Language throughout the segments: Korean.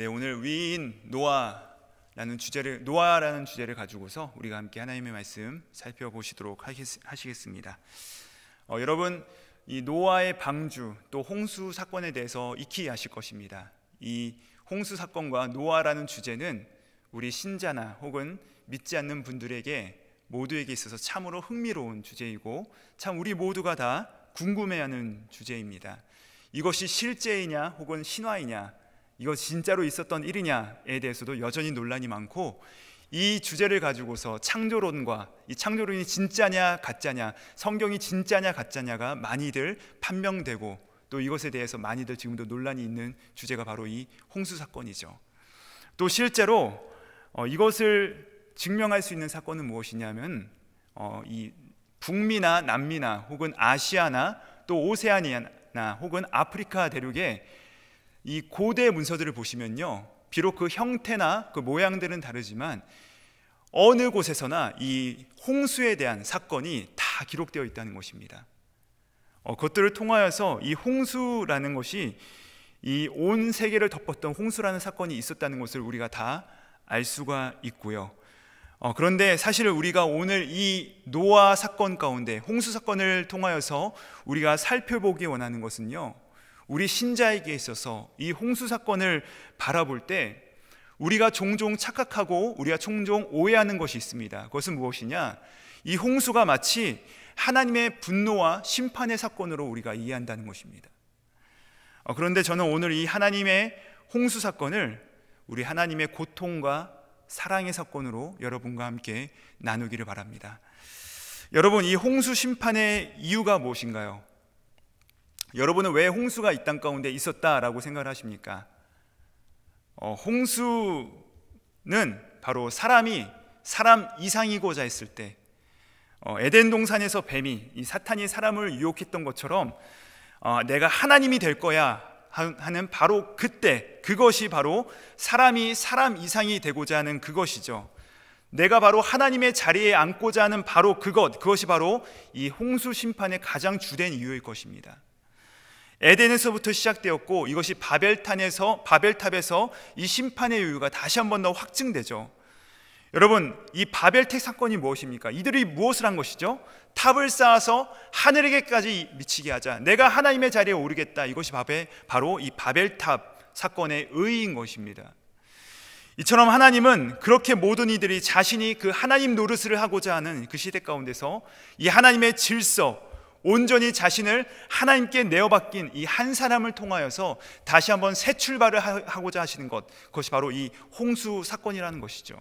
네, 오늘 위인 노아라는 주제를 가지고서 우리가 함께 하나님의 말씀 살펴보시도록 하시겠습니다. 여러분, 이 노아의 방주 또 홍수 사건에 대해서 익히 아실 것입니다. 이 홍수 사건과 노아라는 주제는 우리 신자나 혹은 믿지 않는 분들에게 모두에게 있어서 참으로 흥미로운 주제이고 참 우리 모두가 다 궁금해하는 주제입니다. 이것이 실제이냐 혹은 신화이냐, 이것이 진짜로 있었던 일이냐에 대해서도 여전히 논란이 많고, 이 주제를 가지고서 창조론과 이 창조론이 진짜냐 가짜냐, 성경이 진짜냐 가짜냐가 많이들 판명되고 또 이것에 대해서 많이들 지금도 논란이 있는 주제가 바로 이 홍수 사건이죠. 또 실제로 이것을 증명할 수 있는 사건은 무엇이냐면 이 북미나 남미나 혹은 아시아나 또 오세아니아나 혹은 아프리카 대륙에 이 고대 문서들을 보시면요, 비록 그 형태나 그 모양들은 다르지만 어느 곳에서나 이 홍수에 대한 사건이 다 기록되어 있다는 것입니다. 그것들을 통하여서 이 홍수라는 것이 이 온 세계를 덮었던 홍수라는 사건이 있었다는 것을 우리가 다 알 수가 있고요. 그런데 사실 우리가 오늘 이 노아 사건 가운데 홍수 사건을 통하여서 우리가 살펴보기 원하는 것은요, 우리 신자에게 있어서 이 홍수 사건을 바라볼 때 우리가 종종 착각하고 우리가 종종 오해하는 것이 있습니다. 그것은 무엇이냐? 이 홍수가 마치 하나님의 분노와 심판의 사건으로 우리가 이해한다는 것입니다. 그런데 저는 오늘 이 하나님의 홍수 사건을 우리 하나님의 고통과 사랑의 사건으로 여러분과 함께 나누기를 바랍니다. 여러분, 이 홍수 심판의 이유가 무엇인가요? 여러분은 왜 홍수가 이 땅 가운데 있었다라고 생각을 하십니까? 홍수는 바로 사람이 사람 이상이고자 했을 때, 에덴 동산에서 뱀이 이 사탄이 사람을 유혹했던 것처럼 내가 하나님이 될 거야 하는 바로 그때, 그것이 바로 사람이 사람 이상이 되고자 하는 그것이죠. 내가 바로 하나님의 자리에 앉고자 하는 바로 그것이 바로 이 홍수 심판의 가장 주된 이유일 것입니다. 에덴에서부터 시작되었고 이것이 바벨탑에서 이 심판의 이유가 다시 한 번 더 확증되죠. 여러분, 이 바벨탑 사건이 무엇입니까? 이들이 무엇을 한 것이죠? 탑을 쌓아서 하늘에게까지 미치게 하자, 내가 하나님의 자리에 오르겠다, 이것이 바로 이 바벨탑 사건의 의의인 것입니다. 이처럼 하나님은 그렇게 모든 이들이 자신이 그 하나님 노릇을 하고자 하는 그 시대 가운데서 이 하나님의 질서, 온전히 자신을 하나님께 내어받긴 이 한 사람을 통하여서 다시 한번 새 출발을 하고자 하시는 것, 그것이 바로 이 홍수 사건이라는 것이죠.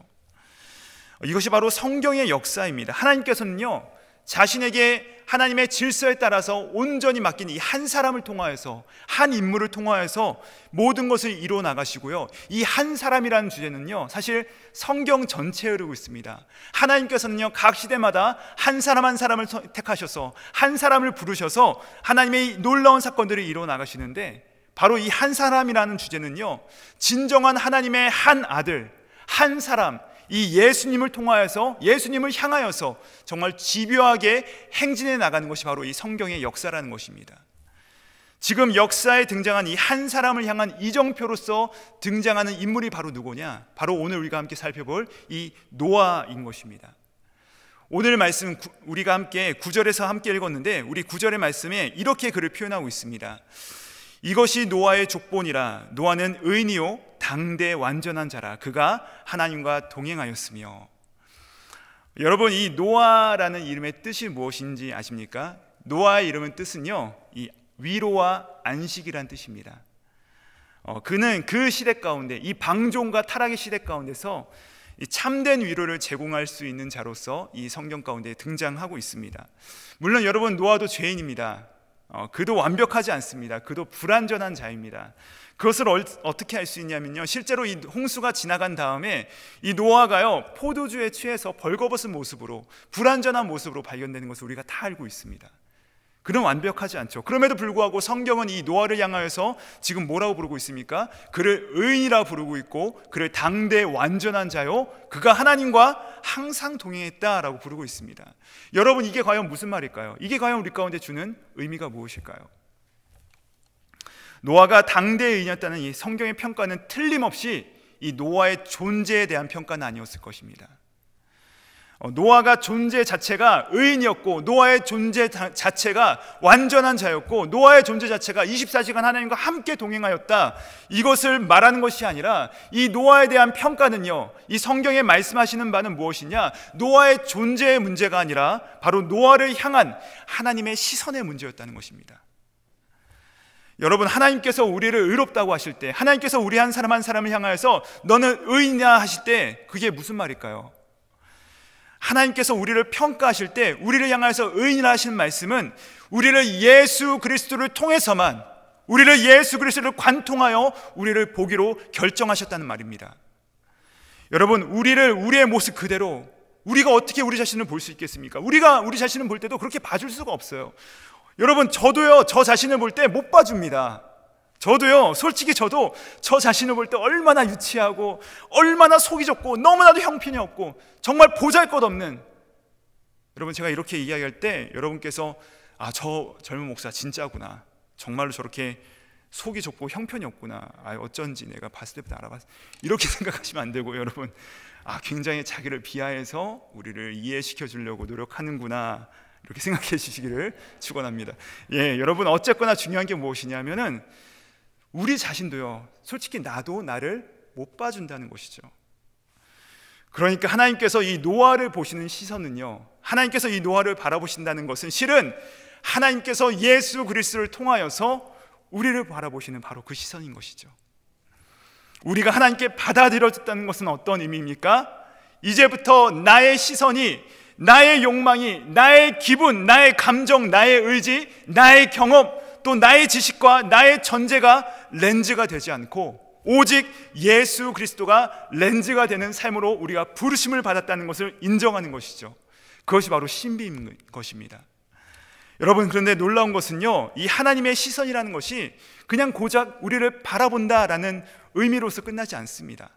이것이 바로 성경의 역사입니다. 하나님께서는요, 자신에게 하나님의 질서에 따라서 온전히 맡긴 이 한 사람을 통하여서, 한 인물을 통하여서 모든 것을 이루어 나가시고요, 이 한 사람이라는 주제는요 사실 성경 전체에 흐르고 있습니다. 하나님께서는요 각 시대마다 한 사람 한 사람을 택하셔서 한 사람을 부르셔서 하나님의 놀라운 사건들을 이루어 나가시는데, 바로 이 한 사람이라는 주제는요 진정한 하나님의 한 아들, 한 사람, 이 예수님을 통하여서, 예수님을 향하여서 정말 집요하게 행진해 나가는 것이 바로 이 성경의 역사라는 것입니다. 지금 역사에 등장한 이 한 사람을 향한 이정표로서 등장하는 인물이 바로 누구냐? 바로 오늘 우리가 함께 살펴볼 이 노아인 것입니다. 오늘 말씀 우리가 함께 9절에서 함께 읽었는데, 우리 9절의 말씀에 이렇게 그를 표현하고 있습니다. 이것이 노아의 족본이라. 노아는 의인이요 당대 완전한 자라. 그가 하나님과 동행하였으며. 여러분, 이 노아라는 이름의 뜻이 무엇인지 아십니까? 노아의 이름의 뜻은요, 이 위로와 안식이란 뜻입니다. 그는 그 시대 가운데, 이 방종과 타락의 시대 가운데서 이 참된 위로를 제공할 수 있는 자로서 이 성경 가운데 등장하고 있습니다. 물론 여러분, 노아도 죄인입니다. 그도 완벽하지 않습니다. 그도 불완전한 자입니다. 그것을 어떻게 알 수 있냐면요, 실제로 이 홍수가 지나간 다음에 이 노아가요 포도주에 취해서 벌거벗은 모습으로, 불완전한 모습으로 발견되는 것을 우리가 다 알고 있습니다. 그는 완벽하지 않죠. 그럼에도 불구하고 성경은 이 노아를 향하여서 지금 뭐라고 부르고 있습니까? 그를 의인이라 부르고 있고, 그를 당대 완전한 자요 그가 하나님과 항상 동행했다라고 부르고 있습니다. 여러분, 이게 과연 무슨 말일까요? 이게 과연 우리 가운데 주는 의미가 무엇일까요? 노아가 당대의 의인이었다는 이 성경의 평가는 틀림없이 이 노아의 존재에 대한 평가는 아니었을 것입니다. 노아가 존재 자체가 의인이었고, 노아의 존재 자체가 완전한 자였고, 노아의 존재 자체가 24시간 하나님과 함께 동행하였다, 이것을 말하는 것이 아니라 이 노아에 대한 평가는요, 이 성경에 말씀하시는 바는 무엇이냐, 노아의 존재의 문제가 아니라 바로 노아를 향한 하나님의 시선의 문제였다는 것입니다. 여러분, 하나님께서 우리를 의롭다고 하실 때, 하나님께서 우리 한 사람을 향하여서 너는 의인이냐 하실 때 그게 무슨 말일까요? 하나님께서 우리를 평가하실 때 우리를 향해서 의인이라 하시는 말씀은 우리를 예수 그리스도를 통해서만, 우리를 예수 그리스도를 관통하여 우리를 보기로 결정하셨다는 말입니다. 여러분, 우리의 모습 그대로 우리가 어떻게 우리 자신을 볼 수 있겠습니까? 우리가 우리 자신을 볼 때도 그렇게 봐줄 수가 없어요. 여러분, 저도요, 저 자신을 볼 때 못 봐줍니다. 저도요, 솔직히 저도 저 자신을 볼 때 얼마나 유치하고 얼마나 속이 좁고 너무나도 형편이 없고 정말 보잘것없는, 여러분, 제가 이렇게 이야기할 때 여러분께서 저 젊은 목사 진짜구나, 정말로 저렇게 속이 좁고 형편이 없구나, 어쩐지 내가 봤을 때부터 알아봤어, 이렇게 생각하시면 안 되고, 여러분, 굉장히 자기를 비하해서 우리를 이해시켜 주려고 노력하는구나, 이렇게 생각해 주시기를 축원합니다. 여러분, 어쨌거나 중요한 게 무엇이냐면은 우리 자신도요, 솔직히 나도 나를 못 봐준다는 것이죠. 그러니까 하나님께서 이 노아를 보시는 시선은요, 하나님께서 이 노아를 바라보신다는 것은 실은 하나님께서 예수 그리스도를 통하여서 우리를 바라보시는 바로 그 시선인 것이죠. 우리가 하나님께 받아들여졌다는 것은 어떤 의미입니까? 이제부터 나의 시선이, 나의 욕망이, 나의 기분, 나의 감정, 나의 의지, 나의 경험, 또 나의 지식과 나의 전제가 렌즈가 되지 않고 오직 예수 그리스도가 렌즈가 되는 삶으로 우리가 부르심을 받았다는 것을 인정하는 것이죠. 그것이 바로 신비인 것입니다. 여러분, 그런데 놀라운 것은요, 이 하나님의 시선이라는 것이 그냥 고작 우리를 바라본다라는 의미로서 끝나지 않습니다.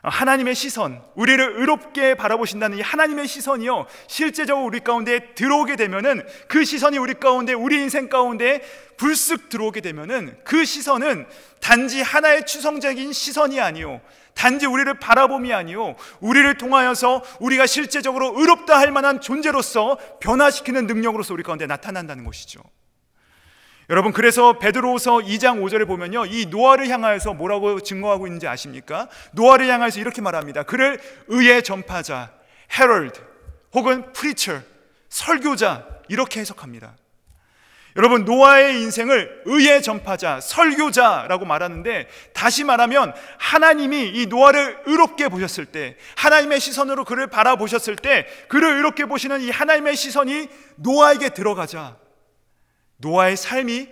하나님의 시선, 우리를 의롭게 바라보신다는 이 하나님의 시선이요, 실제적으로 우리 가운데 들어오게 되면은, 그 시선이 우리 가운데, 우리 인생 가운데 불쑥 들어오게 되면은 그 시선은 단지 하나의 추상적인 시선이 아니요, 단지 우리를 바라봄이 아니요, 우리를 통하여서 우리가 실제적으로 의롭다 할 만한 존재로서 변화시키는 능력으로서 우리 가운데 나타난다는 것이죠. 여러분, 그래서 베드로후서 2장 5절에 보면요, 이 노아를 향하여서 뭐라고 증거하고 있는지 아십니까? 노아를 향하여서 이렇게 말합니다. 그를 의의 전파자, 헤럴드 혹은 프리처, 설교자, 이렇게 해석합니다. 여러분, 노아의 인생을 의의 전파자, 설교자라고 말하는데, 다시 말하면 하나님이 이 노아를 의롭게 보셨을 때, 하나님의 시선으로 그를 바라보셨을 때, 그를 의롭게 보시는 이 하나님의 시선이 노아에게 들어가자 노아의 삶이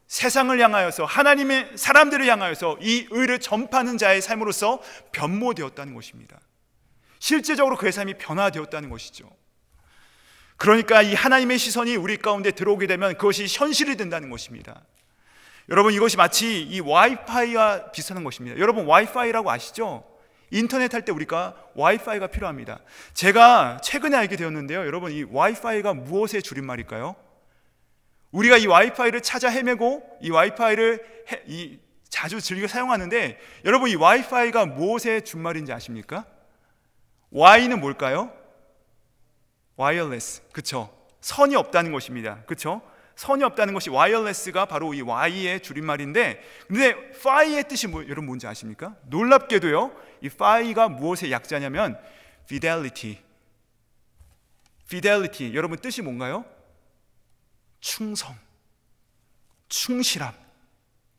세상을 향하여서, 하나님의 사람들을 향하여서 이 의를 전파하는 자의 삶으로서 변모되었다는 것입니다. 실제적으로 그의 삶이 변화되었다는 것이죠. 그러니까 이 하나님의 시선이 우리 가운데 들어오게 되면 그것이 현실이 된다는 것입니다. 여러분, 이것이 마치 이 와이파이와 비슷한 것입니다. 여러분, 와이파이라고 아시죠? 인터넷 할 때 우리가 와이파이가 필요합니다. 제가 최근에 알게 되었는데요, 여러분, 이 와이파이가 무엇의 줄임말일까요? 우리가 이 와이파이를 찾아 헤매고 이 와이파이를 자주 즐겨 사용하는데, 여러분, 이 와이파이가 무엇의 준말인지 아십니까? Y는 뭘까요? 와이어리스, 그쵸? 선이 없다는 것입니다. 그쵸? 선이 없다는 것이 와이어리스가 바로 이 Y의 줄임말인데, 근데 Fi의 뜻이 여러분 뭔지 아십니까? 놀랍게도요, 이 Fi가 무엇의 약자냐면 fidelity. 여러분, 뜻이 뭔가요? 충성, 충실함,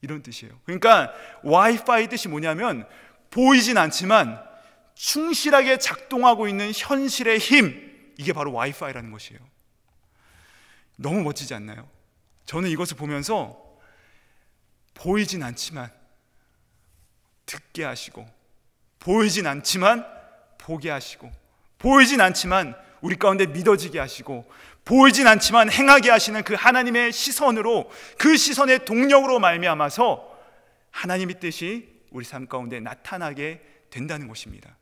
이런 뜻이에요. 그러니까 와이파이 뜻이 뭐냐면 보이진 않지만 충실하게 작동하고 있는 현실의 힘, 이게 바로 와이파이라는 것이에요. 너무 멋지지 않나요? 저는 이것을 보면서 보이진 않지만 듣게 하시고, 보이진 않지만 보게 하시고, 보이진 않지만 우리 가운데 믿어지게 하시고, 보이진 않지만 행하게 하시는 그 하나님의 시선으로, 그 시선의 동력으로 말미암아서 하나님의 뜻이 우리 삶 가운데 나타나게 된다는 것입니다.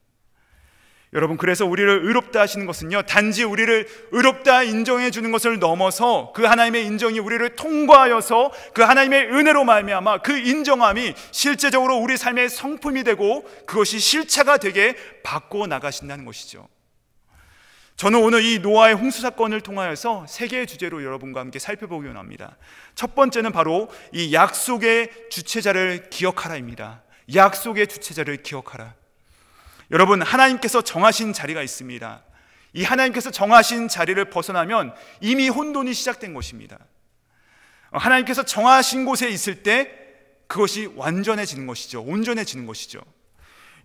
여러분, 그래서 우리를 의롭다 하시는 것은요, 단지 우리를 의롭다 인정해 주는 것을 넘어서 그 하나님의 인정이 우리를 통과하여서 그 하나님의 은혜로 말미암아 그 인정함이 실제적으로 우리 삶의 성품이 되고 그것이 실체가 되게 바꿔 나가신다는 것이죠. 저는 오늘 이 노아의 홍수 사건을 통하여서 세 개의 주제로 여러분과 함께 살펴보기 원합니다. 첫 번째는 바로 이 약속의 주체자를 기억하라입니다. 약속의 주체자를 기억하라. 여러분, 하나님께서 정하신 자리가 있습니다. 이 하나님께서 정하신 자리를 벗어나면 이미 혼돈이 시작된 것입니다. 하나님께서 정하신 곳에 있을 때 그것이 완전해지는 것이죠. 온전해지는 것이죠.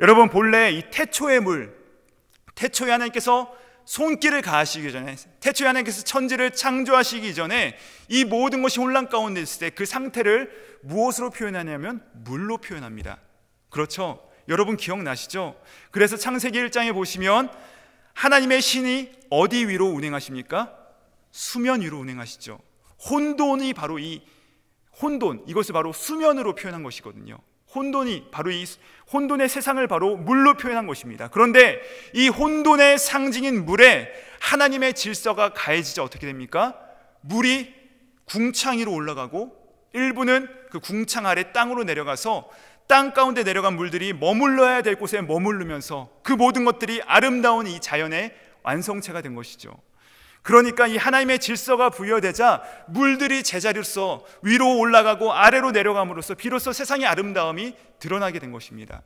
여러분, 본래 이 태초의 물, 태초에 하나님께서 손길을 가하시기 전에, 태초에 하나님께서 천지를 창조하시기 전에 이 모든 것이 혼란 가운데 있을 때 그 상태를 무엇으로 표현하냐면 물로 표현합니다. 그렇죠? 여러분 기억나시죠? 그래서 창세기 1장에 보시면 하나님의 신이 어디 위로 운행하십니까? 수면 위로 운행하시죠. 혼돈이 바로 이 혼돈, 이것을 바로 수면으로 표현한 것이거든요. 혼돈이 바로 이 혼돈의 세상을 바로 물로 표현한 것입니다. 그런데 이 혼돈의 상징인 물에 하나님의 질서가 가해지자 어떻게 됩니까? 물이 궁창 위로 올라가고 일부는 그 궁창 아래 땅으로 내려가서 땅 가운데 내려간 물들이 머물러야 될 곳에 머무르면서 그 모든 것들이 아름다운 이 자연의 완성체가 된 것이죠. 그러니까 이 하나님의 질서가 부여되자 물들이 제자리로서 위로 올라가고 아래로 내려감으로써 비로소 세상의 아름다움이 드러나게 된 것입니다.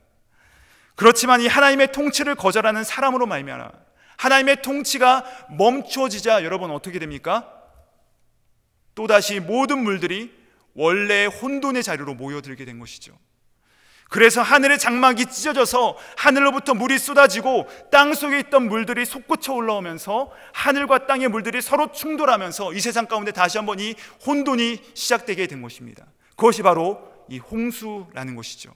그렇지만 이 하나님의 통치를 거절하는 사람으로 말미암아 하나님의 통치가 멈춰지자 여러분 어떻게 됩니까? 또다시 모든 물들이 원래의 혼돈의 자리로 모여들게 된 것이죠. 그래서 하늘의 장막이 찢어져서 하늘로부터 물이 쏟아지고 땅 속에 있던 물들이 솟구쳐 올라오면서 하늘과 땅의 물들이 서로 충돌하면서 이 세상 가운데 다시 한번 이 혼돈이 시작되게 된 것입니다. 그것이 바로 이 홍수라는 것이죠.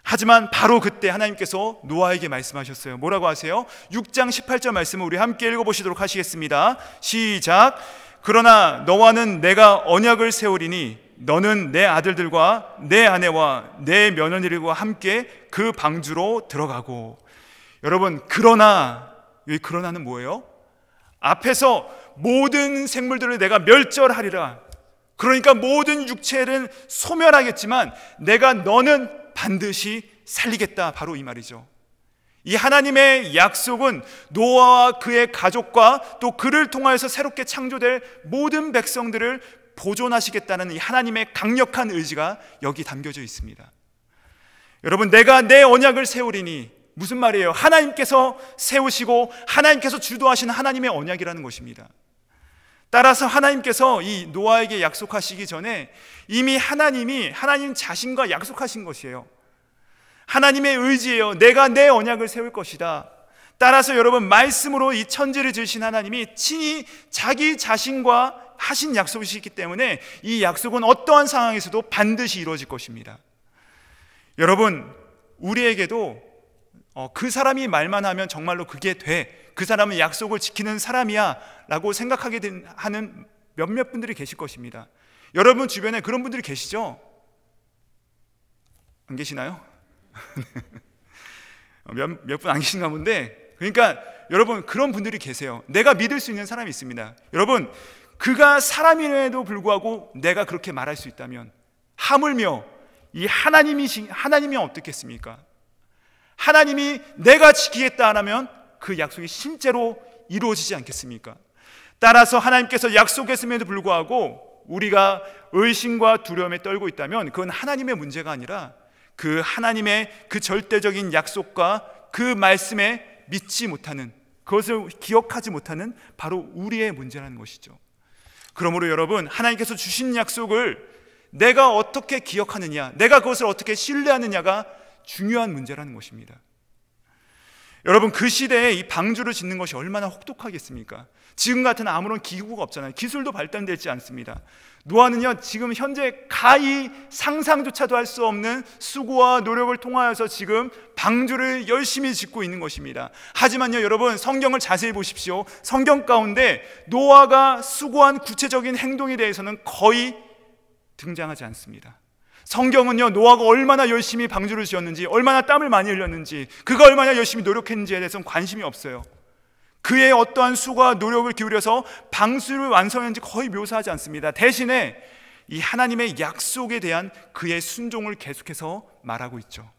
하지만 바로 그때 하나님께서 노아에게 말씀하셨어요. 뭐라고 하세요? 6장 18절 말씀을 우리 함께 읽어보시도록 하시겠습니다. 시작. 그러나 너와는 내가 언약을 세우리니 너는 내 아들들과 내 아내와 내 며느리들과 함께 그 방주로 들어가고. 여러분, 그러나, 이 그러나는 뭐예요? 앞에서 모든 생물들을 내가 멸절하리라. 그러니까 모든 육체는 소멸하겠지만 내가 너는 반드시 살리겠다. 바로 이 말이죠. 이 하나님의 약속은 노아와 그의 가족과 또 그를 통하여서 새롭게 창조될 모든 백성들을 보존하시겠다는 이 하나님의 강력한 의지가 여기 담겨져 있습니다. 여러분, 내가 내 언약을 세우리니 무슨 말이에요? 하나님께서 세우시고 하나님께서 주도하시는 하나님의 언약이라는 것입니다. 따라서 하나님께서 이 노아에게 약속하시기 전에 이미 하나님 자신과 약속하신 것이에요. 하나님의 의지예요. 내가 내 언약을 세울 것이다. 따라서 여러분, 말씀으로 이 천지를 지으신 하나님이 친히 자기 자신과 하신 약속이시기 때문에 이 약속은 어떠한 상황에서도 반드시 이루어질 것입니다. 여러분, 우리에게도 그 사람이 말만 하면 정말로 그게 돼, 그 사람은 약속을 지키는 사람이야 라고 생각하게 하는 몇몇 분들이 계실 것입니다. 여러분 주변에 그런 분들이 계시죠? 안 계시나요? 몇 분 안 계신가 본데, 그러니까 여러분 그런 분들이 계세요. 내가 믿을 수 있는 사람이 있습니다. 여러분, 그가 사람임에도 불구하고 내가 그렇게 말할 수 있다면 하물며 이 하나님이 어떻겠습니까? 하나님이 내가 지키겠다 하면 그 약속이 실제로 이루어지지 않겠습니까? 따라서 하나님께서 약속했음에도 불구하고 우리가 의심과 두려움에 떨고 있다면 그건 하나님의 문제가 아니라 그 하나님의 그 절대적인 약속과 그 말씀에 믿지 못하는, 그것을 기억하지 못하는 바로 우리의 문제라는 것이죠. 그러므로 여러분, 하나님께서 주신 약속을 내가 어떻게 기억하느냐, 내가 그것을 어떻게 신뢰하느냐가 중요한 문제라는 것입니다. 여러분, 그 시대에 이 방주를 짓는 것이 얼마나 혹독하겠습니까? 지금 같은 아무런 기구가 없잖아요. 기술도 발달되지 않습니다. 노아는요, 지금 현재 가히 상상조차도 할 수 없는 수고와 노력을 통하여서 지금 방주를 열심히 짓고 있는 것입니다. 하지만요, 여러분, 성경을 자세히 보십시오. 성경 가운데 노아가 수고한 구체적인 행동에 대해서는 거의 등장하지 않습니다. 성경은요, 노아가 얼마나 열심히 방주를 지었는지, 얼마나 땀을 많이 흘렸는지, 그가 얼마나 열심히 노력했는지에 대해서는 관심이 없어요. 그의 어떠한 수고와 노력을 기울여서 방수를 완성했는지 거의 묘사하지 않습니다. 대신에 이 하나님의 약속에 대한 그의 순종을 계속해서 말하고 있죠.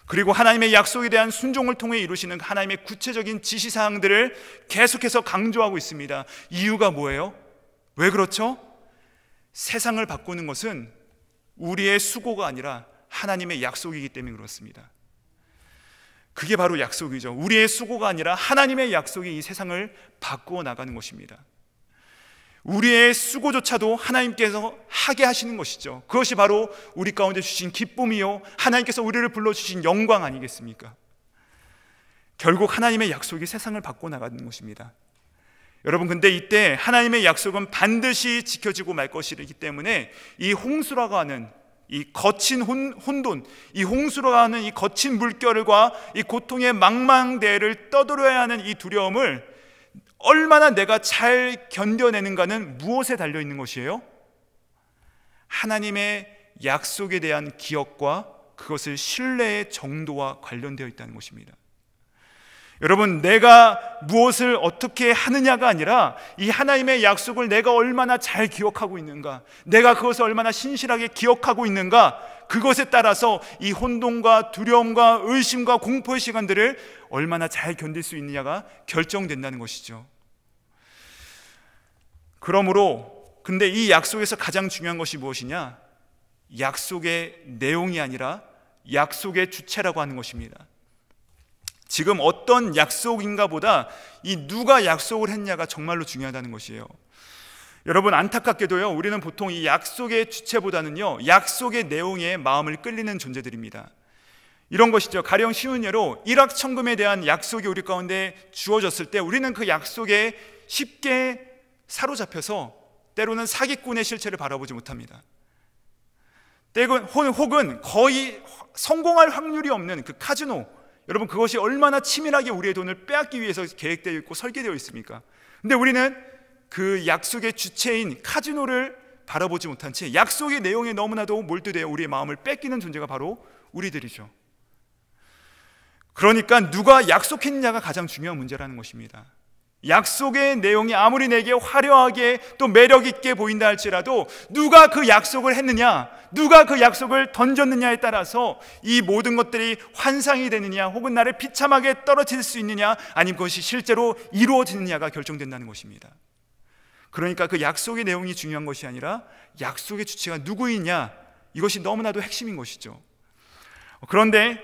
그리고 하나님의 약속에 대한 순종을 통해 이루시는 하나님의 구체적인 지시사항들을 계속해서 강조하고 있습니다. 이유가 뭐예요? 왜 그렇죠? 세상을 바꾸는 것은 우리의 수고가 아니라 하나님의 약속이기 때문에 그렇습니다. 그게 바로 약속이죠. 우리의 수고가 아니라 하나님의 약속이 이 세상을 바꾸어 나가는 것입니다. 우리의 수고조차도 하나님께서 하게 하시는 것이죠. 그것이 바로 우리 가운데 주신 기쁨이요, 하나님께서 우리를 불러주신 영광 아니겠습니까? 결국 하나님의 약속이 세상을 바꾸어 나가는 것입니다. 여러분, 근데 이때 하나님의 약속은 반드시 지켜지고 말 것이기 때문에 이 홍수라고 하는 이 거친 혼돈, 이 홍수라고 하는 이 거친 물결과 이 고통의 망망대해를 떠돌아야 하는 이 두려움을 얼마나 내가 잘 견뎌내는가는 무엇에 달려있는 것이에요? 하나님의 약속에 대한 기억과 그것을 신뢰의 정도와 관련되어 있다는 것입니다. 여러분, 내가 무엇을 어떻게 하느냐가 아니라 이 하나님의 약속을 내가 얼마나 잘 기억하고 있는가, 내가 그것을 얼마나 신실하게 기억하고 있는가, 그것에 따라서 이 혼돈과 두려움과 의심과 공포의 시간들을 얼마나 잘 견딜 수 있느냐가 결정된다는 것이죠. 그러므로 근데 이 약속에서 가장 중요한 것이 무엇이냐? 약속의 내용이 아니라 약속의 주체라고 하는 것입니다. 지금 어떤 약속인가 보다 이 누가 약속을 했냐가 정말로 중요하다는 것이에요. 여러분, 안타깝게도요, 우리는 보통 이 약속의 주체보다는요, 약속의 내용에 마음을 끌리는 존재들입니다. 이런 것이죠. 가령 쉬운 예로 일확천금에 대한 약속이 우리 가운데 주어졌을 때 우리는 그 약속에 쉽게 사로잡혀서 때로는 사기꾼의 실체를 바라보지 못합니다. 혹은 거의 성공할 확률이 없는 그 카지노, 여러분, 그것이 얼마나 치밀하게 우리의 돈을 빼앗기 위해서 계획되어 있고 설계되어 있습니까? 근데 우리는 그 약속의 주체인 카지노를 바라보지 못한 채 약속의 내용에 너무나도 몰두되어 우리의 마음을 뺏기는 존재가 바로 우리들이죠. 그러니까 누가 약속했느냐가 가장 중요한 문제라는 것입니다. 약속의 내용이 아무리 내게 화려하게 또 매력 있게 보인다 할지라도 누가 그 약속을 했느냐, 누가 그 약속을 던졌느냐에 따라서 이 모든 것들이 환상이 되느냐, 혹은 나를 비참하게 떨어뜨릴 수 있느냐, 아니면 그것이 실제로 이루어지느냐가 결정된다는 것입니다. 그러니까 그 약속의 내용이 중요한 것이 아니라 약속의 주체가 누구이냐, 이것이 너무나도 핵심인 것이죠. 그런데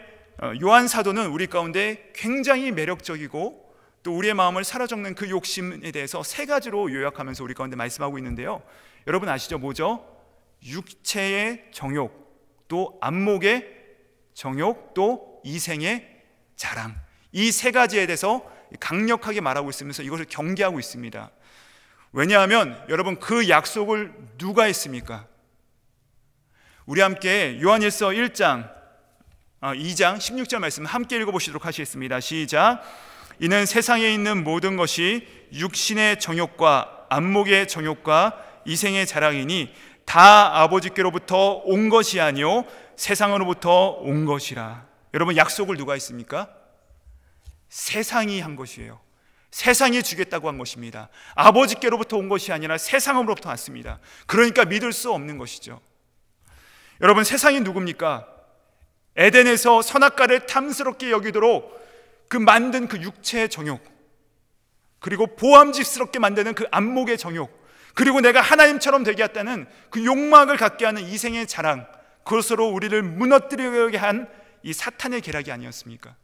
요한 사도는 우리 가운데 굉장히 매력적이고 또 우리의 마음을 사로잡는 그 욕심에 대해서 세 가지로 요약하면서 우리 가운데 말씀하고 있는데요, 여러분 아시죠? 뭐죠? 육체의 정욕, 또 안목의 정욕, 또 이생의 자랑, 이 세 가지에 대해서 강력하게 말하고 있으면서 이것을 경계하고 있습니다. 왜냐하면 여러분, 그 약속을 누가 했습니까? 우리 함께 요한일서 2장 16절 말씀 함께 읽어보시도록 하시겠습니다. 시작. 이는 세상에 있는 모든 것이 육신의 정욕과 안목의 정욕과 이생의 자랑이니 다 아버지께로부터 온 것이 아니요 세상으로부터 온 것이라. 여러분, 약속을 누가 했습니까? 세상이 한 것이에요. 세상이 주겠다고 한 것입니다. 아버지께로부터 온 것이 아니라 세상으로부터 왔습니다. 그러니까 믿을 수 없는 것이죠. 여러분, 세상이 누굽니까? 에덴에서 선악과를 탐스럽게 여기도록 그 만든 그 육체의 정욕, 그리고 보암직스럽게 만드는 그 안목의 정욕, 그리고 내가 하나님처럼 되게 했다는 그 욕망을 갖게 하는 이생의 자랑, 그것으로 우리를 무너뜨리게 한 이 사탄의 계략이 아니었습니까?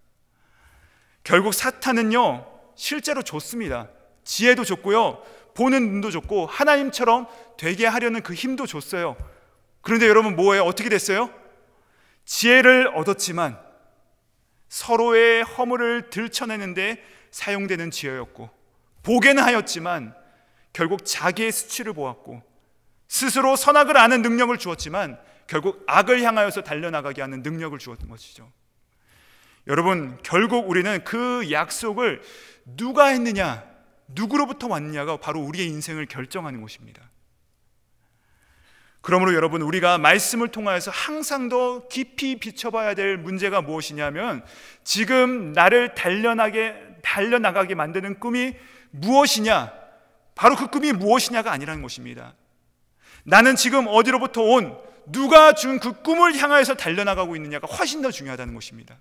결국 사탄은요, 실제로 줬습니다. 지혜도 줬고요, 보는 눈도 줬고, 하나님처럼 되게 하려는 그 힘도 줬어요. 그런데 여러분, 뭐예요? 어떻게 됐어요? 지혜를 얻었지만 서로의 허물을 들춰내는데 사용되는 지혜였고, 보게는 하였지만 결국 자기의 수치를 보았고, 스스로 선악을 아는 능력을 주었지만 결국 악을 향하여서 달려나가게 하는 능력을 주었던 것이죠. 여러분, 결국 우리는 그 약속을 누가 했느냐, 누구로부터 왔느냐가 바로 우리의 인생을 결정하는 것입니다. 그러므로 여러분, 우리가 말씀을 통하여서 항상 더 깊이 비춰봐야 될 문제가 무엇이냐면, 지금 나를 달려나가게 만드는 꿈이 무엇이냐, 바로 그 꿈이 무엇이냐가 아니라는 것입니다. 나는 지금 어디로부터 온, 누가 준 그 꿈을 향하여서 달려나가고 있느냐가 훨씬 더 중요하다는 것입니다.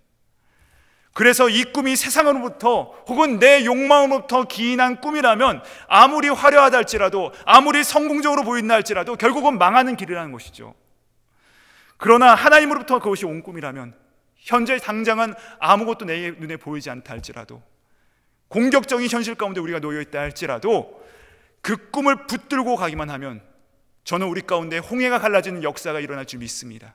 그래서 이 꿈이 세상으로부터 혹은 내 욕망으로부터 기인한 꿈이라면 아무리 화려하다 할지라도, 아무리 성공적으로 보인다 할지라도 결국은 망하는 길이라는 것이죠. 그러나 하나님으로부터 그것이 온 꿈이라면, 현재 당장은 아무것도 내 눈에 보이지 않다 할지라도, 공격적인 현실 가운데 우리가 놓여있다 할지라도 그 꿈을 붙들고 가기만 하면 저는 우리 가운데 홍해가 갈라지는 역사가 일어날 줄 믿습니다.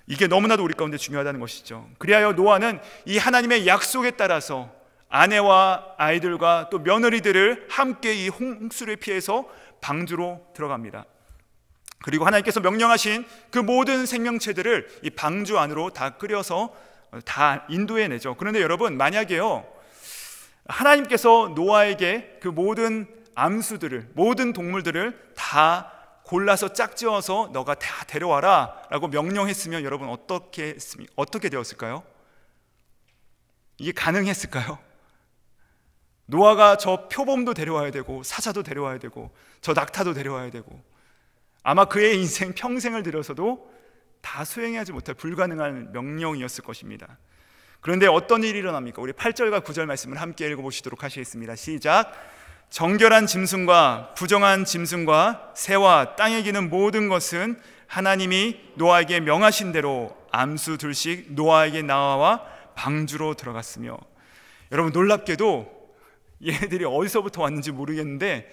이게 너무나도 우리 가운데 중요하다는 것이죠. 그리하여 노아는 이 하나님의 약속에 따라서 아내와 아이들과 또 며느리들을 함께 이 홍수를 피해서 방주로 들어갑니다. 그리고 하나님께서 명령하신 그 모든 생명체들을 이 방주 안으로 다 끌여서 다 인도해내죠. 그런데 여러분, 만약에요, 하나님께서 노아에게 그 모든 암수들을, 모든 동물들을 다 골라서 짝지어서 너가 다 데려와라 라고 명령했으면 여러분 어떻게 되었을까요? 이게 가능했을까요? 노아가 저 표범도 데려와야 되고, 사자도 데려와야 되고, 저 낙타도 데려와야 되고, 아마 그의 인생 평생을 들여서도 다 수행하지 못할 불가능한 명령이었을 것입니다. 그런데 어떤 일이 일어납니까? 우리 8절과 9절 말씀을 함께 읽어보시도록 하시겠습니다. 시작. 정결한 짐승과 부정한 짐승과 새와 땅에 기는 모든 것은 하나님이 노아에게 명하신 대로 암수 둘씩 노아에게 나와 방주로 들어갔으며, 여러분 놀랍게도 얘네들이 어디서부터 왔는지 모르겠는데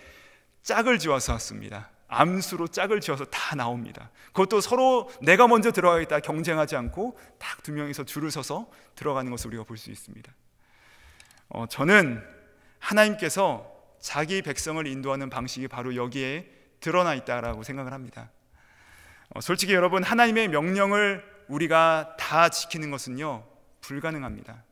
짝을 지어서 왔습니다. 암수로 짝을 지어서 다 나옵니다. 그것도 서로 내가 먼저 들어가겠다 경쟁하지 않고 딱 두 명이서 줄을 서서 들어가는 것을 우리가 볼 수 있습니다. 저는 하나님께서 자기 백성을 인도하는 방식이 바로 여기에 드러나 있다라고 생각을 합니다. 솔직히 여러분, 하나님의 명령을 우리가 다 지키는 것은요, 불가능합니다.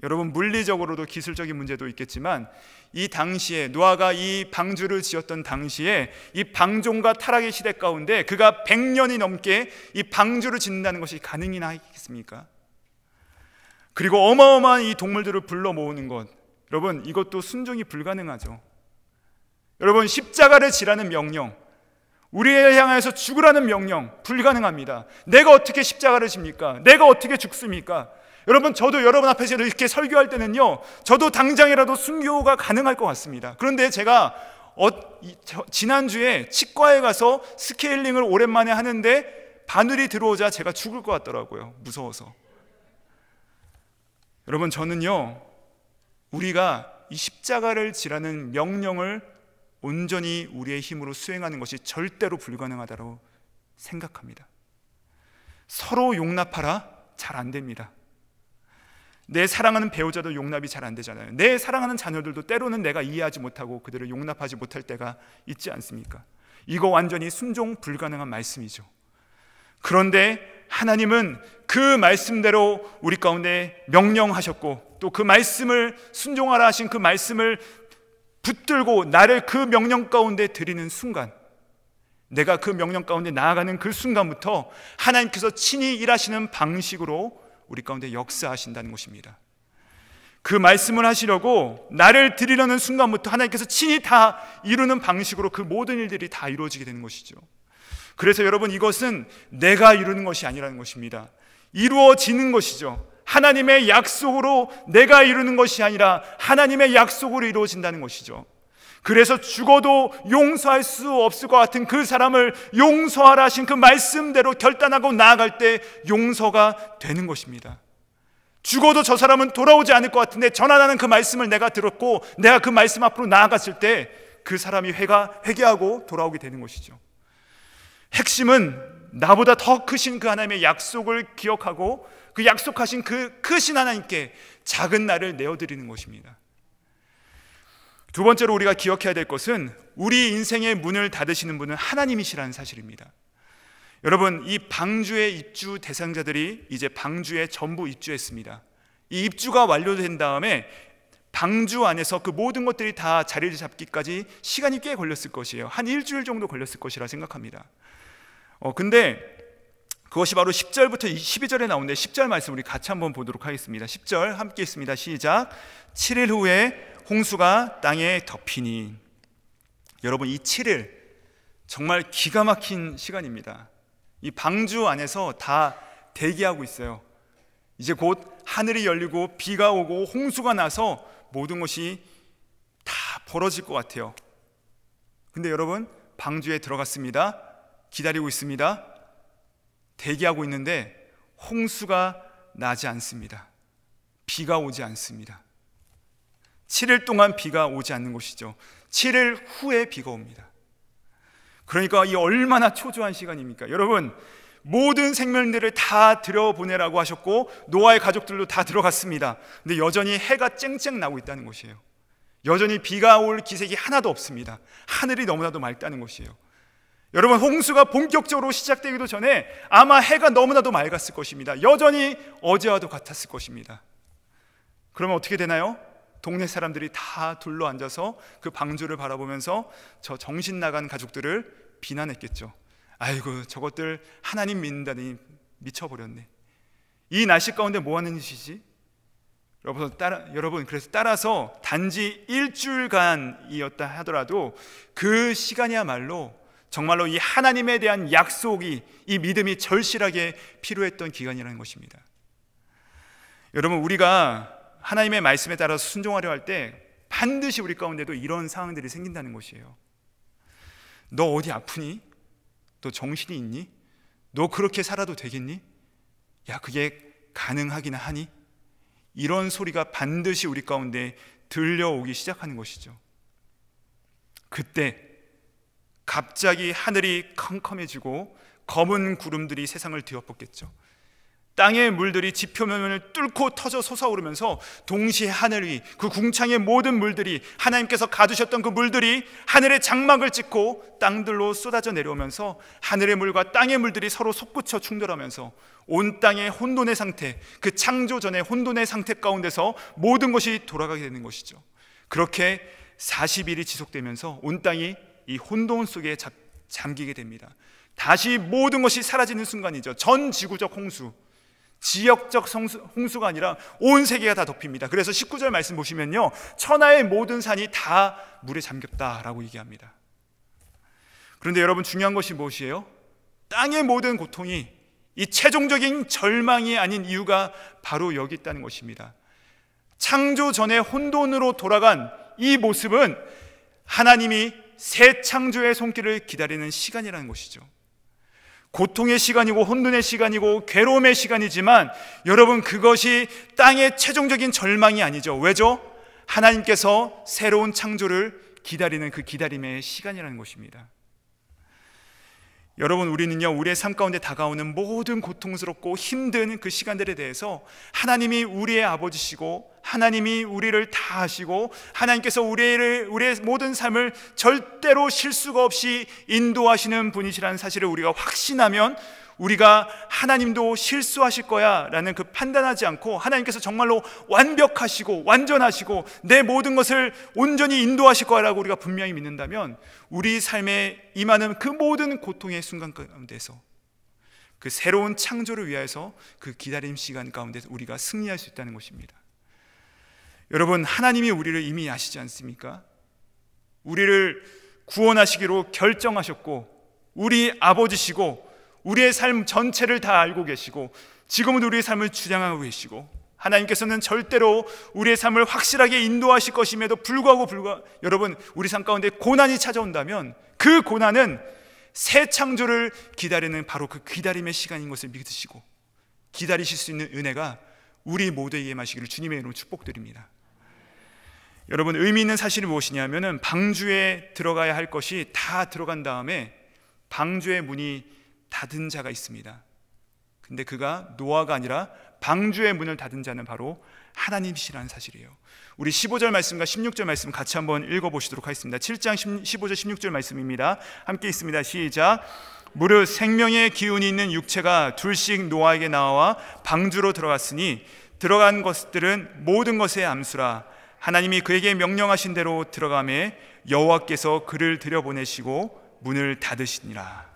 여러분, 물리적으로도 기술적인 문제도 있겠지만 이 당시에 노아가 이 방주를 지었던 당시에 이 방종과 타락의 시대 가운데 그가 100년이 넘게 이 방주를 짓는다는 것이 가능이나 하겠습니까? 그리고 어마어마한 이 동물들을 불러 모으는 것, 여러분 이것도 순종이 불가능하죠. 여러분, 십자가를 지라는 명령, 우리를 향해서 죽으라는 명령 불가능합니다. 내가 어떻게 십자가를 집니까? 내가 어떻게 죽습니까? 여러분, 저도 여러분 앞에서 이렇게 설교할 때는요, 저도 당장이라도 순교가 가능할 것 같습니다. 그런데 제가 지난주에 치과에 가서 스케일링을 오랜만에 하는데 바늘이 들어오자 제가 죽을 것 같더라고요. 무서워서. 여러분, 저는요, 우리가 이 십자가를 지라는 명령을 온전히 우리의 힘으로 수행하는 것이 절대로 불가능하다고 생각합니다. 서로 용납하라? 잘 안 됩니다. 내 사랑하는 배우자도 용납이 잘 안 되잖아요. 내 사랑하는 자녀들도 때로는 내가 이해하지 못하고 그들을 용납하지 못할 때가 있지 않습니까? 이거 완전히 순종 불가능한 말씀이죠. 그런데 하나님은 그 말씀대로 우리 가운데 명령하셨고, 또 그 말씀을 순종하라 하신 그 말씀을 붙들고 나를 그 명령 가운데 드리는 순간, 내가 그 명령 가운데 나아가는 그 순간부터 하나님께서 친히 일하시는 방식으로 우리 가운데 역사하신다는 것입니다. 그 말씀을 하시려고 나를 드리려는 순간부터 하나님께서 친히 다 이루는 방식으로 그 모든 일들이 다 이루어지게 되는 것이죠. 그래서 여러분, 이것은 내가 이루는 것이 아니라는 것입니다. 이루어지는 것이죠. 하나님의 약속으로 내가 이루는 것이 아니라 하나님의 약속으로 이루어진다는 것이죠. 그래서 죽어도 용서할 수 없을 것 같은 그 사람을 용서하라 하신 그 말씀대로 결단하고 나아갈 때 용서가 되는 것입니다. 죽어도 저 사람은 돌아오지 않을 것 같은데 전하라는 그 말씀을 내가 들었고 내가 그 말씀 앞으로 나아갔을 때 그 사람이 회개하고 돌아오게 되는 것이죠. 핵심은 나보다 더 크신 그 하나님의 약속을 기억하고 그 약속하신 그 크신 하나님께 작은 나를 내어드리는 것입니다. 두 번째로 우리가 기억해야 될 것은 우리 인생의 문을 닫으시는 분은 하나님이시라는 사실입니다. 여러분, 이 방주의 입주 대상자들이 이제 방주에 전부 입주했습니다. 이 입주가 완료된 다음에 방주 안에서 그 모든 것들이 다 자리를 잡기까지 시간이 꽤 걸렸을 것이에요. 한 일주일 정도 걸렸을 것이라 생각합니다. 근데 그것이 바로 10절부터 12절에 나오는데 10절 말씀 우리 같이 한번 보도록 하겠습니다. 10절 함께 있습니다. 시작. 7일 후에 홍수가 땅에 덮이니. 여러분, 이 7일 정말 기가 막힌 시간입니다. 이 방주 안에서 다 대기하고 있어요. 이제 곧 하늘이 열리고 비가 오고 홍수가 나서 모든 것이 다 벌어질 것 같아요. 근데 여러분, 방주에 들어갔습니다. 기다리고 있습니다. 대기하고 있는데 홍수가 나지 않습니다. 비가 오지 않습니다. 7일 동안 비가 오지 않는 것이죠. 7일 후에 비가 옵니다. 그러니까 이 얼마나 초조한 시간입니까? 여러분, 모든 생명들을 다 들여보내라고 하셨고 노아의 가족들도 다 들어갔습니다. 근데 여전히 해가 쨍쨍 나고 있다는 것이에요. 여전히 비가 올 기색이 하나도 없습니다. 하늘이 너무나도 맑다는 것이에요. 여러분, 홍수가 본격적으로 시작되기도 전에 아마 해가 너무나도 맑았을 것입니다. 여전히 어제와도 같았을 것입니다. 그러면 어떻게 되나요? 동네 사람들이 다 둘러앉아서 그 방주를 바라보면서 저 정신 나간 가족들을 비난했겠죠. 아이고, 저것들 하나님 믿는다니 미쳐버렸네. 이 날씨 가운데 뭐 하는 짓이지? 여러분, 그래서 따라서 단지 일주일간이었다 하더라도 그 시간이야말로 정말로 이 하나님에 대한 약속이, 이 믿음이 절실하게 필요했던 기간이라는 것입니다. 여러분, 우리가 하나님의 말씀에 따라서 순종하려 할 때 반드시 우리 가운데도 이런 상황들이 생긴다는 것이에요. 너 어디 아프니? 너 정신이 있니? 너 그렇게 살아도 되겠니? 야, 그게 가능하긴 하니? 이런 소리가 반드시 우리 가운데 들려오기 시작하는 것이죠. 그때 갑자기 하늘이 컴컴해지고 검은 구름들이 세상을 뒤엎었겠죠. 땅의 물들이 지표면을 뚫고 터져 솟아오르면서 동시에 하늘 위 그 궁창의 모든 물들이, 하나님께서 가두셨던 그 물들이 하늘의 장막을 찍고 땅들로 쏟아져 내려오면서 하늘의 물과 땅의 물들이 서로 솟구쳐 충돌하면서 온 땅의 혼돈의 상태, 그 창조 전의 혼돈의 상태 가운데서 모든 것이 돌아가게 되는 것이죠. 그렇게 40일이 지속되면서 온 땅이 이 혼돈 속에 잠기게 됩니다. 다시 모든 것이 사라지는 순간이죠. 전 지구적 홍수, 지역적 홍수가 아니라 온 세계가 다 덮입니다. 그래서 19절 말씀 보시면요, 천하의 모든 산이 다 물에 잠겼다라고 얘기합니다. 그런데 여러분, 중요한 것이 무엇이에요? 땅의 모든 고통이 이 최종적인 절망이 아닌 이유가 바로 여기 있다는 것입니다. 창조 전의 혼돈으로 돌아간 이 모습은 하나님이 새 창조의 손길을 기다리는 시간이라는 것이죠. 고통의 시간이고 혼돈의 시간이고 괴로움의 시간이지만 여러분, 그것이 땅의 최종적인 절망이 아니죠. 왜죠? 하나님께서 새로운 창조를 기다리는 그 기다림의 시간이라는 것입니다. 여러분, 우리는요, 우리의 삶 가운데 다가오는 모든 고통스럽고 힘든 그 시간들에 대해서 하나님이 우리의 아버지시고 하나님이 우리를 다 아시고 하나님께서 우리의 모든 삶을 절대로 실수가 없이 인도하시는 분이시라는 사실을 우리가 확신하면 우리가 하나님도 실수하실 거야 라는 그 판단하지 않고 하나님께서 정말로 완벽하시고 완전하시고 내 모든 것을 온전히 인도하실 거야 라고 우리가 분명히 믿는다면 우리 삶에 임하는 그 모든 고통의 순간 가운데서 그 새로운 창조를 위하여서 그 기다림 시간 가운데 우리가 승리할 수 있다는 것입니다. 여러분, 하나님이 우리를 이미 아시지 않습니까? 우리를 구원하시기로 결정하셨고 우리 아버지시고 우리의 삶 전체를 다 알고 계시고 지금은 우리의 삶을 주장하고 계시고 하나님께서는 절대로 우리의 삶을 확실하게 인도하실 것임에도 불구하고 여러분, 우리 삶 가운데 고난이 찾아온다면 그 고난은 새 창조를 기다리는 바로 그 기다림의 시간인 것을 믿으시고 기다리실 수 있는 은혜가 우리 모두에게 임하시기를 주님의 이름으로 축복드립니다. 여러분, 의미 있는 사실이 무엇이냐면은 방주에 들어가야 할 것이 다 들어간 다음에 방주의 문이 닫은 자가 있습니다. 근데 그가 노아가 아니라 방주의 문을 닫은 자는 바로 하나님이시라는 사실이에요. 우리 15절 말씀과 16절 말씀 같이 한번 읽어보시도록 하겠습니다. 7장 15절 16절 말씀입니다. 함께 있습니다. 시작. 무릇 생명의 기운이 있는 육체가 둘씩 노아에게 나와 방주로 들어갔으니 들어간 것들은 모든 것의 암수라. 하나님이 그에게 명령하신 대로 들어가매 여호와께서 그를 들여보내시고 문을 닫으시니라.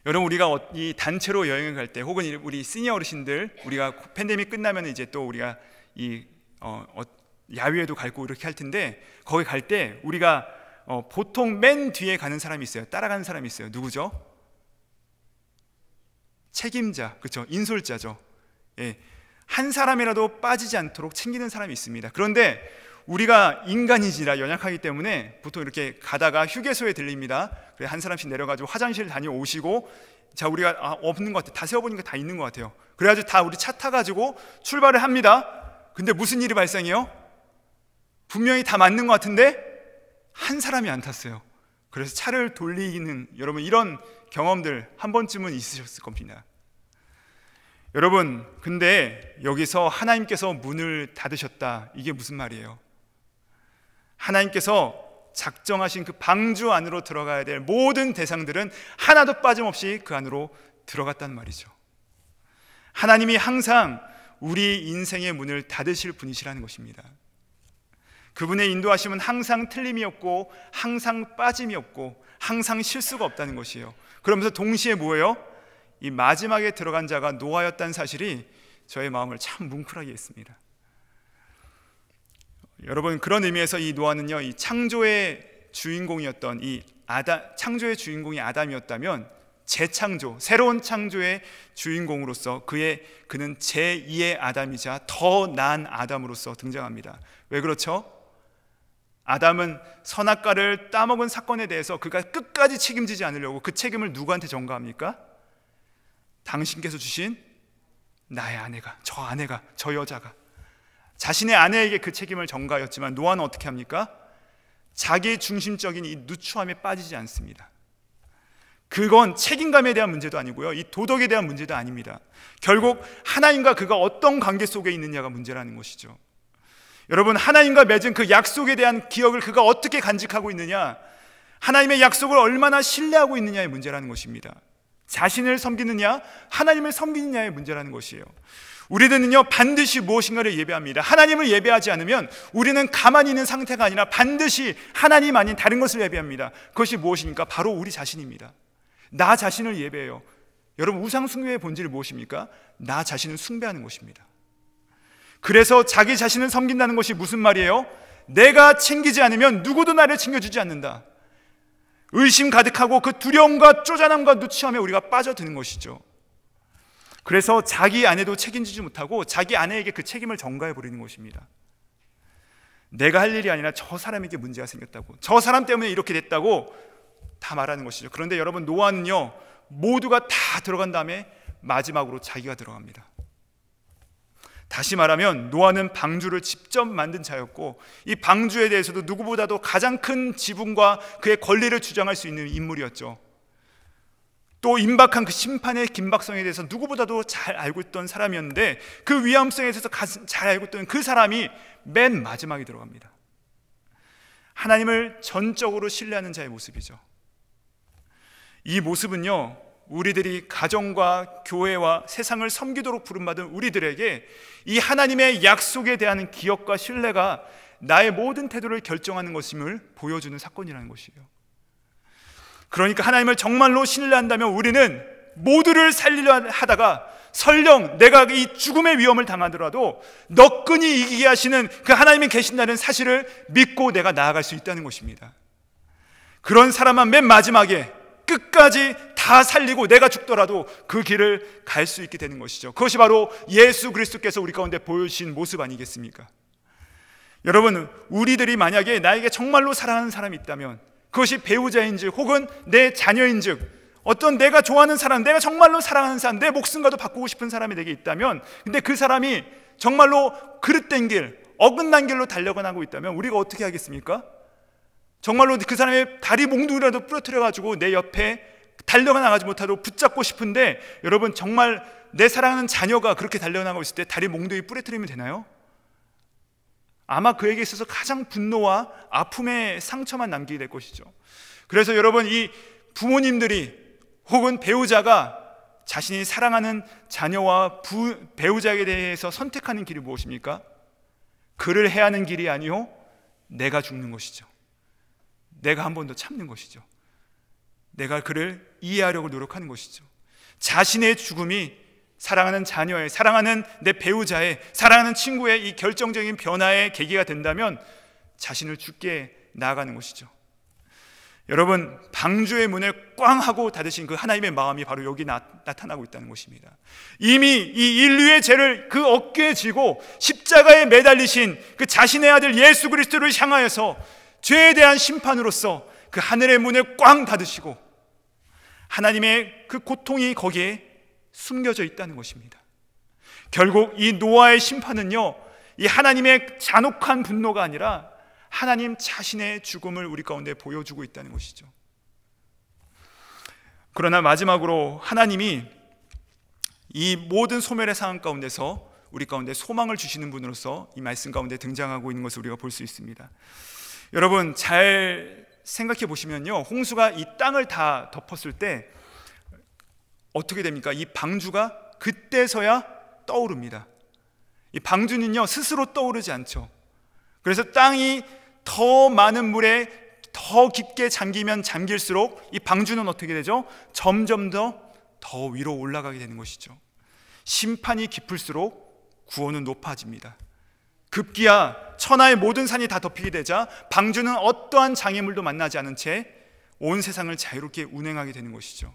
여러분, 우리가 이 단체로 여행을 갈 때, 혹은 우리 시니어 어르신들, 우리가 팬데믹 끝나면 이제 또 우리가 이 야외에도 갈고 이렇게 할 텐데, 거기 갈 때 우리가 보통 맨 뒤에 가는 사람이 있어요. 따라가는 사람이 있어요. 누구죠? 책임자, 그렇죠? 인솔자죠. 예. 한 사람이라도 빠지지 않도록 챙기는 사람이 있습니다. 그런데 우리가 인간이지라 연약하기 때문에 보통 이렇게 가다가 휴게소에 들립니다. 그래서 한 사람씩 내려가지고 화장실 다녀오시고, 자, 우리가 없는 것 같아요. 다 세어보니까 다 있는 것 같아요. 그래가지고 다 우리 차 타가지고 출발을 합니다. 근데 무슨 일이 발생해요? 분명히 다 맞는 것 같은데 한 사람이 안 탔어요. 그래서 차를 돌리는, 여러분 이런 경험들 한 번쯤은 있으셨을 겁니다. 여러분, 근데 여기서 하나님께서 문을 닫으셨다, 이게 무슨 말이에요? 하나님께서 작정하신 그 방주 안으로 들어가야 될 모든 대상들은 하나도 빠짐없이 그 안으로 들어갔단 말이죠. 하나님이 항상 우리 인생의 문을 닫으실 분이시라는 것입니다. 그분의 인도하심은 항상 틀림이 없고 항상 빠짐이 없고 항상 실수가 없다는 것이에요. 그러면서 동시에 뭐예요? 이 마지막에 들어간 자가 노아였다는 사실이 저의 마음을 참 뭉클하게 했습니다. 여러분, 그런 의미에서 이 노아는요, 이 창조의 주인공이었던 창조의 주인공이 아담이었다면 재창조, 새로운 창조의 주인공으로서 그는 제2의 아담이자 더 나은 아담으로서 등장합니다. 왜 그렇죠? 아담은 선악과를 따먹은 사건에 대해서 그가 끝까지 책임지지 않으려고 그 책임을 누구한테 전가합니까? 당신께서 주신 나의 아내가, 저 여자가 자신의 아내에게 그 책임을 전가하였지만, 노아는 어떻게 합니까? 자기 중심적인 이 누추함에 빠지지 않습니다. 그건 책임감에 대한 문제도 아니고요, 이 도덕에 대한 문제도 아닙니다. 결국 하나님과 그가 어떤 관계 속에 있느냐가 문제라는 것이죠. 여러분, 하나님과 맺은 그 약속에 대한 기억을 그가 어떻게 간직하고 있느냐, 하나님의 약속을 얼마나 신뢰하고 있느냐의 문제라는 것입니다. 자신을 섬기느냐 하나님을 섬기느냐의 문제라는 것이에요. 우리들은요, 반드시 무엇인가를 예배합니다. 하나님을 예배하지 않으면 우리는 가만히 있는 상태가 아니라 반드시 하나님 아닌 다른 것을 예배합니다. 그것이 무엇입니까? 바로 우리 자신입니다. 나 자신을 예배해요. 여러분, 우상 숭배의 본질이 무엇입니까? 나 자신을 숭배하는 것입니다. 그래서 자기 자신을 섬긴다는 것이 무슨 말이에요? 내가 챙기지 않으면 누구도 나를 챙겨주지 않는다. 의심 가득하고 그 두려움과 쪼잔함과 누추함에 우리가 빠져드는 것이죠. 그래서 자기 아내도 책임지지 못하고 자기 아내에게 그 책임을 전가해버리는 것입니다. 내가 할 일이 아니라 저 사람에게 문제가 생겼다고, 저 사람 때문에 이렇게 됐다고 다 말하는 것이죠. 그런데 여러분, 노아는요, 모두가 다 들어간 다음에 마지막으로 자기가 들어갑니다. 다시 말하면 노아는 방주를 직접 만든 자였고, 이 방주에 대해서도 누구보다도 가장 큰 지분과 그의 권리를 주장할 수 있는 인물이었죠. 또 임박한 그 심판의 긴박성에 대해서 누구보다도 잘 알고 있던 사람이었는데, 그 위험성에 대해서 잘 알고 있던 그 사람이 맨 마지막에 들어갑니다. 하나님을 전적으로 신뢰하는 자의 모습이죠. 이 모습은요, 우리들이 가정과 교회와 세상을 섬기도록 부름받은 우리들에게 이 하나님의 약속에 대한 기억과 신뢰가 나의 모든 태도를 결정하는 것임을 보여주는 사건이라는 것이에요. 그러니까 하나님을 정말로 신뢰한다면 우리는 모두를 살리려 하다가 설령 내가 이 죽음의 위험을 당하더라도 너끈히 이기게 하시는 그 하나님이 계신다는 사실을 믿고 내가 나아갈 수 있다는 것입니다. 그런 사람만 맨 마지막에 끝까지 다 살리고 내가 죽더라도 그 길을 갈 수 있게 되는 것이죠. 그것이 바로 예수 그리스도께서 우리 가운데 보여주신 모습 아니겠습니까? 여러분, 우리들이 만약에 나에게 정말로 사랑하는 사람이 있다면, 그것이 배우자인즉 혹은 내 자녀인즉 어떤 내가 좋아하는 사람, 내가 정말로 사랑하는 사람, 내 목숨과도 바꾸고 싶은 사람이 내게 있다면, 근데 그 사람이 정말로 그릇된 길, 어긋난 길로 달려가고 있다면 우리가 어떻게 하겠습니까? 정말로 그 사람의 다리 몽둥이라도 부러뜨려가지고 내 옆에 달려가 나가지 못하도록 붙잡고 싶은데, 여러분, 정말 내 사랑하는 자녀가 그렇게 달려나가고 있을 때 다리 몽둥이 부러뜨리면 되나요? 아마 그에게 있어서 가장 분노와 아픔의 상처만 남기게 될 것이죠. 그래서 여러분, 이 부모님들이 혹은 배우자가 자신이 사랑하는 자녀와 배우자에 대해서 선택하는 길이 무엇입니까? 그를 해하는 길이 아니요 내가 죽는 것이죠. 내가 한 번 더 참는 것이죠. 내가 그를 이해하려고 노력하는 것이죠. 자신의 죽음이 사랑하는 자녀의, 사랑하는 내 배우자의, 사랑하는 친구의 이 결정적인 변화의 계기가 된다면 자신을 죽게 나아가는 것이죠. 여러분, 방주의 문을 꽝 하고 닫으신 그 하나님의 마음이 바로 여기 나타나고 있다는 것입니다. 이미 이 인류의 죄를 그 어깨에 지고 십자가에 매달리신 그 자신의 아들 예수 그리스도를 향하여서 죄에 대한 심판으로서 그 하늘의 문을 꽝 닫으시고 하나님의 그 고통이 거기에 숨겨져 있다는 것입니다. 결국 이 노아의 심판은요, 이 하나님의 잔혹한 분노가 아니라 하나님 자신의 죽음을 우리 가운데 보여주고 있다는 것이죠. 그러나 마지막으로 하나님이 이 모든 소멸의 상황 가운데서 우리 가운데 소망을 주시는 분으로서 이 말씀 가운데 등장하고 있는 것을 우리가 볼 수 있습니다. 여러분, 잘 생각해 보시면요, 홍수가 이 땅을 다 덮었을 때 어떻게 됩니까? 이 방주가 그때서야 떠오릅니다. 이 방주는요, 스스로 떠오르지 않죠. 그래서 땅이 더 많은 물에 더 깊게 잠기면 잠길수록 이 방주는 어떻게 되죠? 점점 더 위로 올라가게 되는 것이죠. 심판이 깊을수록 구원은 높아집니다. 급기야 천하의 모든 산이 다 덮이게 되자 방주는 어떠한 장애물도 만나지 않은 채 온 세상을 자유롭게 운행하게 되는 것이죠.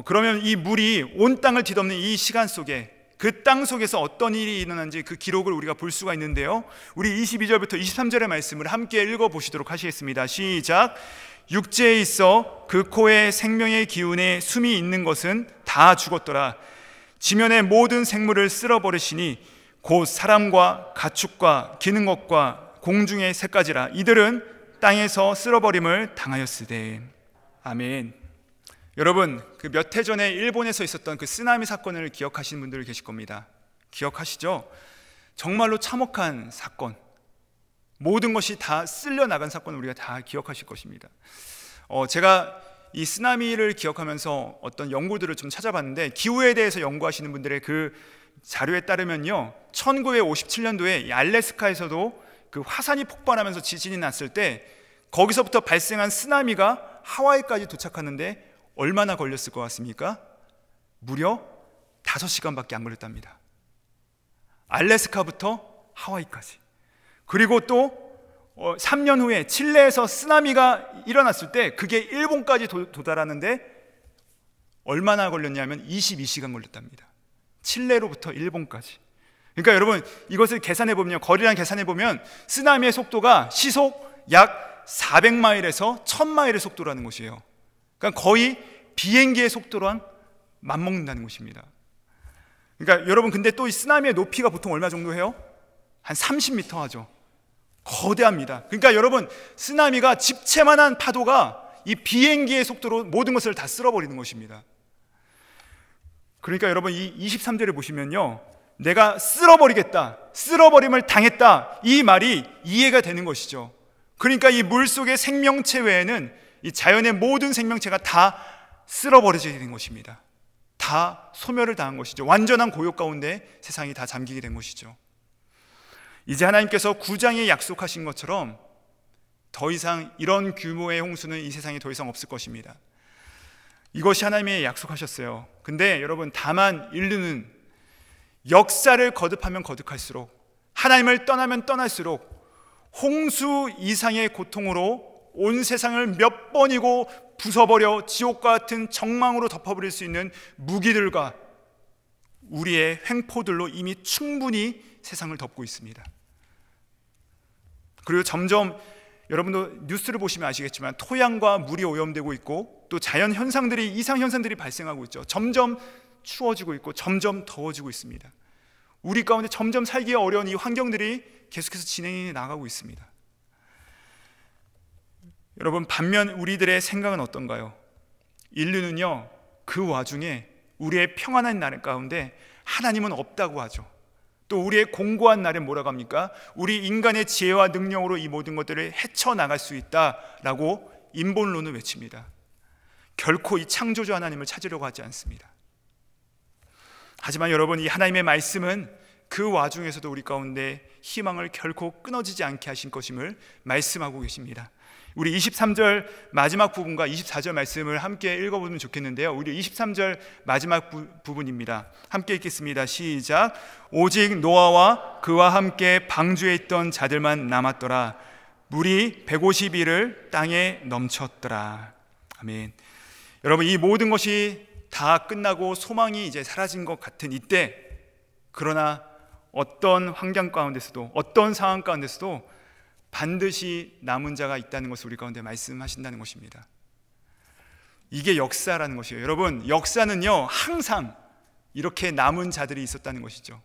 그러면 이 물이 온 땅을 뒤덮는 이 시간 속에 그 땅 속에서 어떤 일이 일어난지 그 기록을 우리가 볼 수가 있는데요, 우리 22절부터 23절의 말씀을 함께 읽어보시도록 하시겠습니다. 시작. 육지에 있어 그 코에 생명의 기운에 숨이 있는 것은 다 죽었더라. 지면의 모든 생물을 쓸어버리시니 곧 사람과 가축과 기는 것과 공중의 새까지라. 이들은 땅에서 쓸어버림을 당하였으되. 아멘. 여러분, 그 몇 해 전에 일본에서 있었던 그 쓰나미 사건을 기억하시는 분들 계실 겁니다. 기억하시죠? 정말로 참혹한 사건, 모든 것이 다 쓸려나간 사건을 우리가 다 기억하실 것입니다. 제가 이 쓰나미를 기억하면서 어떤 연구들을 좀 찾아봤는데, 기후에 대해서 연구하시는 분들의 그 자료에 따르면요, 1957년도에 이 알래스카에서도 그 화산이 폭발하면서 지진이 났을 때 거기서부터 발생한 쓰나미가 하와이까지 도착하는데 얼마나 걸렸을 것 같습니까? 무려 5시간밖에 안 걸렸답니다. 알래스카부터 하와이까지. 그리고 또 3년 후에 칠레에서 쓰나미가 일어났을 때 그게 일본까지 도달하는데 얼마나 걸렸냐면 22시간 걸렸답니다. 칠레로부터 일본까지. 그러니까 여러분, 이것을 계산해 보면요, 거리랑 계산해 보면 쓰나미의 속도가 시속 약 400마일에서 1000마일의 속도라는 것이에요. 그러니까 거의 비행기의 속도랑 맞먹는다는 것입니다. 그러니까 여러분, 근데 또 이 쓰나미의 높이가 보통 얼마 정도 해요? 한 30m 하죠. 거대합니다. 그러니까 여러분, 쓰나미가 집채만한 파도가 이 비행기의 속도로 모든 것을 다 쓸어버리는 것입니다. 그러니까 여러분, 이 23절에 보시면요, 내가 쓸어버리겠다, 쓸어버림을 당했다, 이 말이 이해가 되는 것이죠. 그러니까 이 물속의 생명체 외에는 이 자연의 모든 생명체가 다 쓸어버려지게 된 것입니다. 다 소멸을 당한 것이죠. 완전한 고요 가운데 세상이 다 잠기게 된 것이죠. 이제 하나님께서 9장에 약속하신 것처럼 더 이상 이런 규모의 홍수는 이 세상에 더 이상 없을 것입니다. 이것이 하나님이 약속하셨어요. 근데 여러분, 다만 인류는 역사를 거듭하면 거듭할수록, 하나님을 떠나면 떠날수록 홍수 이상의 고통으로 온 세상을 몇 번이고 부숴버려 지옥과 같은 정망으로 덮어버릴 수 있는 무기들과 우리의 횡포들로 이미 충분히 세상을 덮고 있습니다. 그리고 점점 여러분도 뉴스를 보시면 아시겠지만 토양과 물이 오염되고 있고 또 자연 현상들이, 이상 현상들이 발생하고 있죠. 점점 추워지고 있고 점점 더워지고 있습니다. 우리 가운데 점점 살기 어려운 이 환경들이 계속해서 진행해 나가고 있습니다. 여러분, 반면 우리들의 생각은 어떤가요? 인류는요, 그 와중에 우리의 평안한 날 가운데 하나님은 없다고 하죠. 또 우리의 공고한 날에 뭐라고 합니까? 우리 인간의 지혜와 능력으로 이 모든 것들을 헤쳐나갈 수 있다라고 인본론을 외칩니다. 결코 이 창조주 하나님을 찾으려고 하지 않습니다. 하지만 여러분, 이 하나님의 말씀은 그 와중에서도 우리 가운데 희망을 결코 끊어지지 않게 하신 것임을 말씀하고 계십니다. 우리 23절 마지막 부분과 24절 말씀을 함께 읽어보면 좋겠는데요. 우리 23절 마지막 부분입니다. 함께 읽겠습니다. 시작. 오직 노아와 그와 함께 방주에 있던 자들만 남았더라. 물이 150일을 땅에 넘쳤더라. 아멘. 여러분, 이 모든 것이 다 끝나고 소망이 이제 사라진 것 같은 이때, 그러나 어떤 환경 가운데서도, 어떤 상황 가운데서도 반드시 남은 자가 있다는 것을 우리 가운데 말씀하신다는 것입니다. 이게 역사라는 것이에요. 여러분, 역사는요 항상 이렇게 남은 자들이 있었다는 것이죠.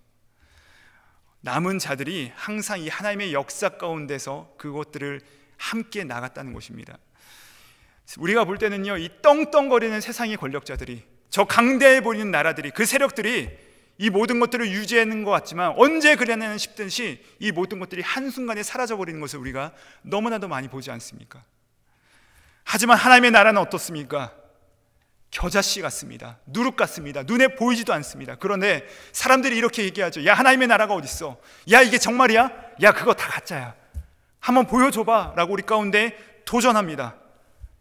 남은 자들이 항상 이 하나님의 역사 가운데서 그것들을 함께 나갔다는 것입니다. 우리가 볼 때는요, 이 떵떵거리는 세상의 권력자들이, 저 강대해 보이는 나라들이, 그 세력들이 이 모든 것들을 유지하는 것 같지만 언제 그려내는 싶듯이 이 모든 것들이 한순간에 사라져버리는 것을 우리가 너무나도 많이 보지 않습니까? 하지만 하나님의 나라는 어떻습니까? 겨자씨 같습니다. 누룩 같습니다. 눈에 보이지도 않습니다. 그런데 사람들이 이렇게 얘기하죠. 야, 하나님의 나라가 어딨어? 야, 이게 정말이야? 야, 그거 다 가짜야. 한번 보여줘봐 라고 우리 가운데 도전합니다.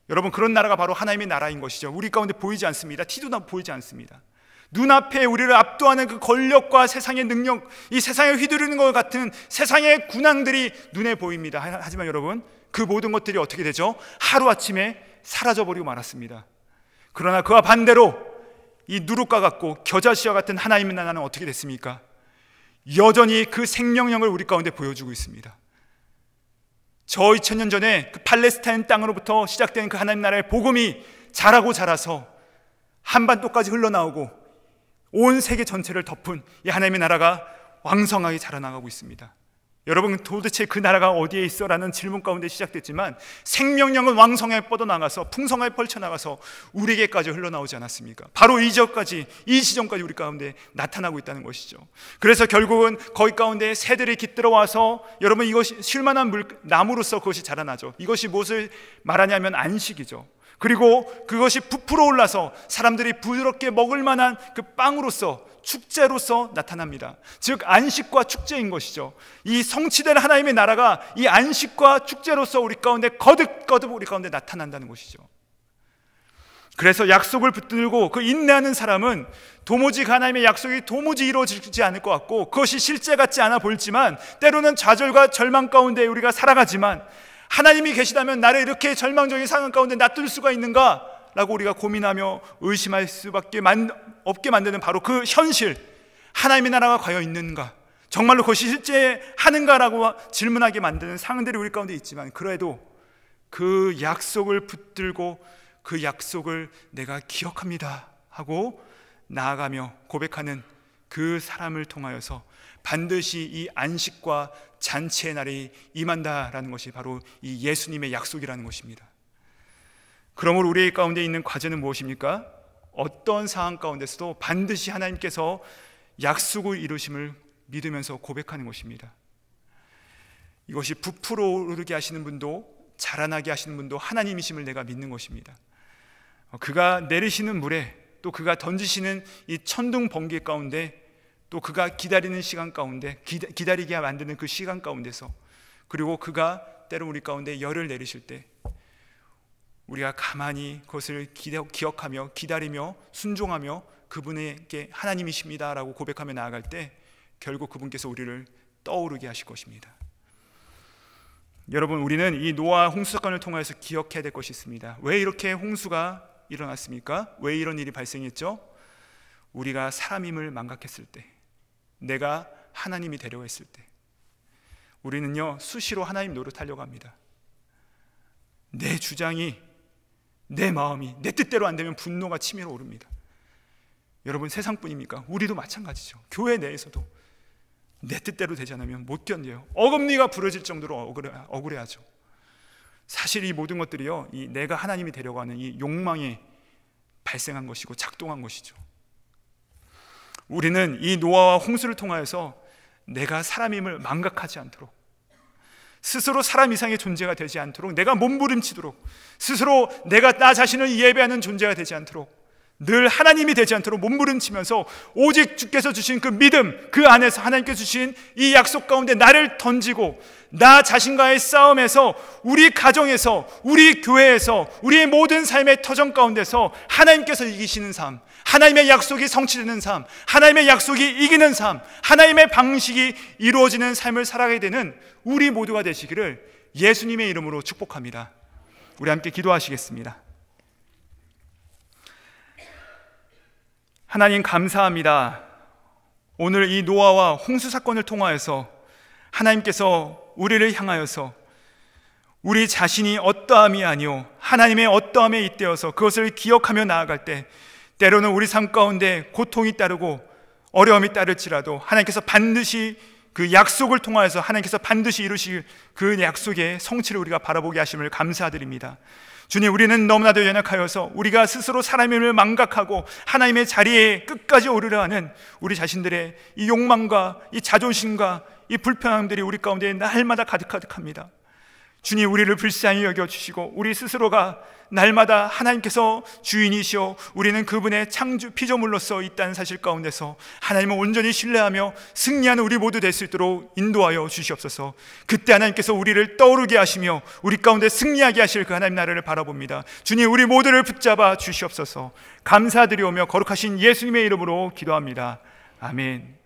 여러분, 그런 나라가 바로 하나님의 나라인 것이죠. 우리 가운데 보이지 않습니다. 티도 나 보이지 않습니다. 눈앞에 우리를 압도하는 그 권력과 세상의 능력, 이 세상에 휘두르는 것 같은 세상의 군왕들이 눈에 보입니다. 하지만 여러분, 그 모든 것들이 어떻게 되죠? 하루아침에 사라져버리고 말았습니다. 그러나 그와 반대로 이 누룩과 같고 겨자씨와 같은 하나님의 나라는 어떻게 됐습니까? 여전히 그 생명력을 우리 가운데 보여주고 있습니다. 저 2000년 전에 그 팔레스타인 땅으로부터 시작된 그 하나님 나라의 복음이 자라고 자라서 한반도까지 흘러나오고 온 세계 전체를 덮은 이 하나님의 나라가 왕성하게 자라나가고 있습니다. 여러분, 도대체 그 나라가 어디에 있어? 라는 질문 가운데 시작됐지만 생명력은 왕성하게 뻗어나가서 풍성하게 펼쳐나가서 우리에게까지 흘러나오지 않았습니까? 바로 이 지점까지 우리 가운데 나타나고 있다는 것이죠. 그래서 결국은 거기 가운데 새들이 깃들어와서, 여러분, 이것이 쉴만한 나무로서 그것이 자라나죠. 이것이 무엇을 말하냐면 안식이죠. 그리고 그것이 부풀어 올라서 사람들이 부드럽게 먹을 만한 그 빵으로서, 축제로서 나타납니다. 즉 안식과 축제인 것이죠. 이 성취된 하나님의 나라가 이 안식과 축제로서 우리 가운데 거듭거듭 우리 가운데 나타난다는 것이죠. 그래서 약속을 붙들고 그 인내하는 사람은 도무지 하나님의 약속이 도무지 이루어지지 않을 것 같고 그것이 실제 같지 않아 보일지만, 때로는 좌절과 절망 가운데 우리가 살아가지만, 하나님이 계시다면 나를 이렇게 절망적인 상황 가운데 놔둘 수가 있는가? 라고 우리가 고민하며 의심할 수밖에 없게 만드는 바로 그 현실, 하나님의 나라가 과연 있는가? 정말로 그것이 실제 하는가라고 질문하게 만드는 상황들이 우리 가운데 있지만, 그래도 그 약속을 붙들고 그 약속을 내가 기억합니다 하고 나아가며 고백하는 그 사람을 통하여서 반드시 이 안식과 잔치의 날이 임한다라는 것이 바로 이 예수님의 약속이라는 것입니다. 그러므로 우리 가운데 있는 과제는 무엇입니까? 어떤 상황 가운데서도 반드시 하나님께서 약속을 이루심을 믿으면서 고백하는 것입니다. 이것이 부풀어 오르게 하시는 분도 자라나게 하시는 분도 하나님이심을 내가 믿는 것입니다. 그가 내리시는 물에, 또 그가 던지시는 이 천둥 번개 가운데, 또 그가 기다리는 시간 가운데, 기다리게 만드는 그 시간 가운데서, 그리고 그가 때로 우리 가운데 열을 내리실 때 우리가 가만히 그것을 기억하며 기다리며 순종하며 그분에게 하나님이십니다 라고 고백하며 나아갈 때 결국 그분께서 우리를 떠오르게 하실 것입니다. 여러분, 우리는 이 노아 홍수 사건을 통해서 기억해야 될 것이 있습니다. 왜 이렇게 홍수가 일어났습니까? 왜 이런 일이 발생했죠? 우리가 사람임을 망각했을 때, 내가 하나님이 되려고 했을 때, 우리는요 수시로 하나님 노릇하려고 합니다. 내 주장이, 내 마음이 내 뜻대로 안 되면 분노가 치밀어 오릅니다. 여러분, 세상뿐입니까? 우리도 마찬가지죠. 교회 내에서도 내 뜻대로 되지 않으면 못 견뎌요. 어금니가 부러질 정도로 억울해하죠. 사실 이 모든 것들이요, 이 내가 하나님이 되려고 하는 이 욕망에 발생한 것이고 작동한 것이죠. 우리는 이 노아와 홍수를 통하여서 내가 사람임을 망각하지 않도록, 스스로 사람 이상의 존재가 되지 않도록, 내가 몸부림치도록, 스스로 내가 나 자신을 예배하는 존재가 되지 않도록 늘 하나님이 되지 않도록 몸부림치면서 오직 주께서 주신 그 믿음, 그 안에서 하나님께서 주신 이 약속 가운데 나를 던지고 나 자신과의 싸움에서, 우리 가정에서, 우리 교회에서, 우리의 모든 삶의 터전 가운데서 하나님께서 이기시는 삶, 하나님의 약속이 성취되는 삶, 하나님의 약속이 이기는 삶, 하나님의 방식이 이루어지는 삶을 살아가게 되는 우리 모두가 되시기를 예수님의 이름으로 축복합니다. 우리 함께 기도하시겠습니다. 하나님 감사합니다. 오늘 이 노아와 홍수 사건을 통하여서 하나님께서 우리를 향하여서 우리 자신이 어떠함이 아니오 하나님의 어떠함에 잇대어서 그것을 기억하며 나아갈 때 때로는 우리 삶 가운데 고통이 따르고 어려움이 따를지라도 하나님께서 반드시 그 약속을 통하여서 하나님께서 반드시 이루실 그 약속의 성취를 우리가 바라보게 하심을 감사드립니다. 주님, 우리는 너무나도 연약하여서 우리가 스스로 사람임을 망각하고 하나님의 자리에 끝까지 오르려 하는 우리 자신들의 이 욕망과 이 자존심과 이 불편함들이 우리 가운데 날마다 가득합니다. 주님, 우리를 불쌍히 여겨주시고 우리 스스로가 날마다 하나님께서 주인이시오 우리는 그분의 창조 피조물로서 있다는 사실 가운데서 하나님을 온전히 신뢰하며 승리하는 우리 모두 될 수 있도록 인도하여 주시옵소서. 그때 하나님께서 우리를 떠오르게 하시며 우리 가운데 승리하게 하실 그 하나님 나라를 바라봅니다. 주님, 우리 모두를 붙잡아 주시옵소서. 감사드리오며 거룩하신 예수님의 이름으로 기도합니다. 아멘.